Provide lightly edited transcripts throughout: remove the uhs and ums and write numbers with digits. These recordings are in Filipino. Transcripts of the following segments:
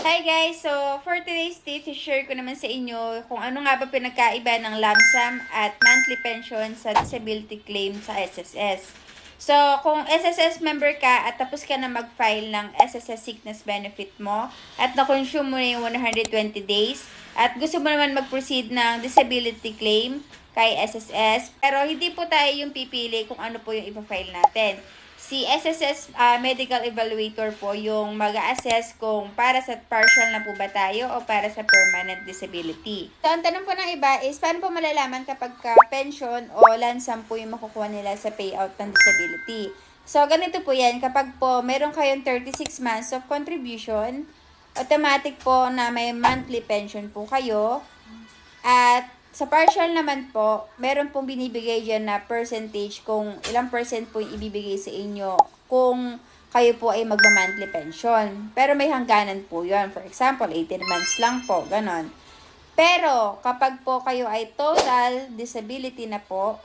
Hi guys! So, for today's tip, share ko naman sa inyo kung ano nga ba pinagkaiba ng lump sum at monthly pension sa disability claim sa SSS. So, kung SSS member ka at tapos ka na mag-file ng SSS sickness benefit mo at na-consume mo na yung 120 days at gusto mo naman mag-proceed ng disability claim kay SSS, pero hindi po tayo yung pipili kung ano po yung ipa-file natin. Si SSS Medical Evaluator po yung mag-assess kung para sa partial na po ba tayo o para sa permanent disability. So, ang tanong po ng iba is, paano po malalaman kapag pension o lansam po yung makukuha nila sa payout ng disability? So, ganito po yan. Kapag po meron kayong 36 months of contribution, automatic po na may monthly pension po kayo. At sa partial naman po, meron pong binibigay dyan na percentage kung ilang percent po yung ibibigay sa inyo kung kayo po ay magma-monthly pension. Pero may hangganan po yun. For example, 18 months lang po, ganon. Pero kapag po kayo ay total disability na po,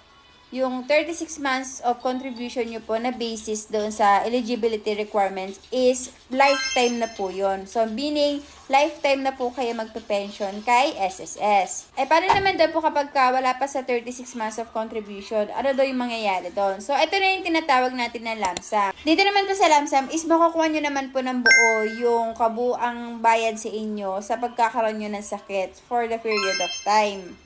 yung 36 months of contribution nyo po na basis doon sa eligibility requirements is lifetime na po yun. So, meaning, lifetime na po kayo magpe-pension kay SSS. Eh, paano naman daw po kapag wala pa sa 36 months of contribution? Ano daw yung mangyayari doon? So, ito na yung tinatawag natin na lump sum. Dito naman po sa lump sum is makukuha nyo naman po ng buo yung kabuang bayad sa inyo sa pagkakaroon nyo ng sakit for the period of time.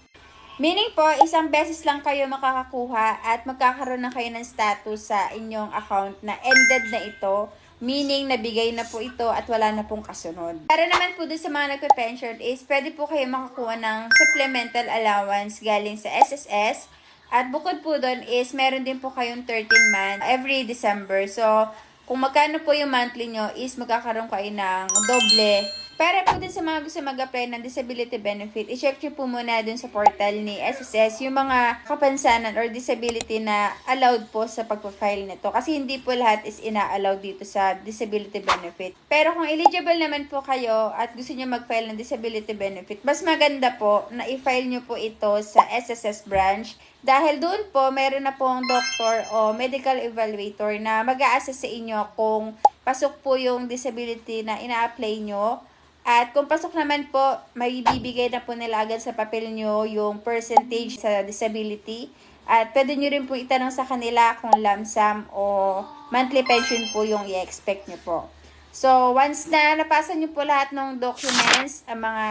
Meaning po, isang beses lang kayo makakakuha at magkakaroon na kayo ng status sa inyong account na ended na ito. Meaning, nabigay na po ito at wala na pong kasunod. Para naman po dun sa mga nagpe-pension is, pwede po kayo makakuha ng supplemental allowance galing sa SSS. At bukod po dun is, meron din po kayong 13 months every December. So, kung magkano po yung monthly nyo is, magkakaroon kayo ng doble. Para po din sa mga gusto mag-apply ng disability benefit, i-check nyo po muna dun sa portal ni SSS yung mga kapansanan or disability na allowed po sa pagpa-file nito. Kasi hindi po lahat is ina-allow dito sa disability benefit. Pero kung eligible naman po kayo at gusto nyo mag-file ng disability benefit, mas maganda po na i-file nyo po ito sa SSS branch. Dahil doon po, meron na pong doctor o medical evaluator na mag-a-assess sa inyo kung pasok po yung disability na ina-apply nyo. At kung pasok naman po, may bibigay na po nila agad sa papel nyo yung percentage sa disability. At pwede nyo rin po itanong sa kanila kung lump sum o monthly pension po yung i-expect nyo po. So, once na napasa nyo po lahat ng documents, ang mga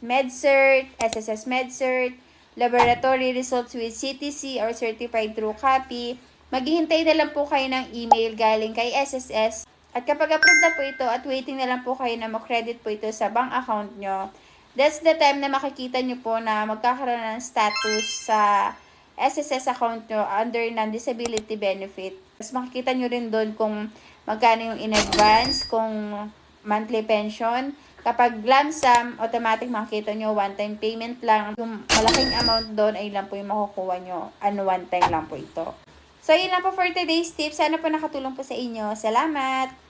MedCert, SSS MedCert, laboratory results with CTC or certified true copy, maghihintay na lang po kayo ng email galing kay SSS. At kapag approve na po ito at waiting na lang po kayo na mag-credit po ito sa bank account nyo, that's the time na makikita nyo po na magkakaroon ng status sa SSS account nyo under ng disability benefit. Tapos makikita nyo rin doon kung magkano yung in advance, kung monthly pension. Kapag lump sum, automatic makikita nyo one-time payment lang. Yung malaking amount doon ay lang po yung makukuha nyo. One time lang po ito. So, yun lang po for today's tips. Sana po nakatulong po sa inyo. Salamat!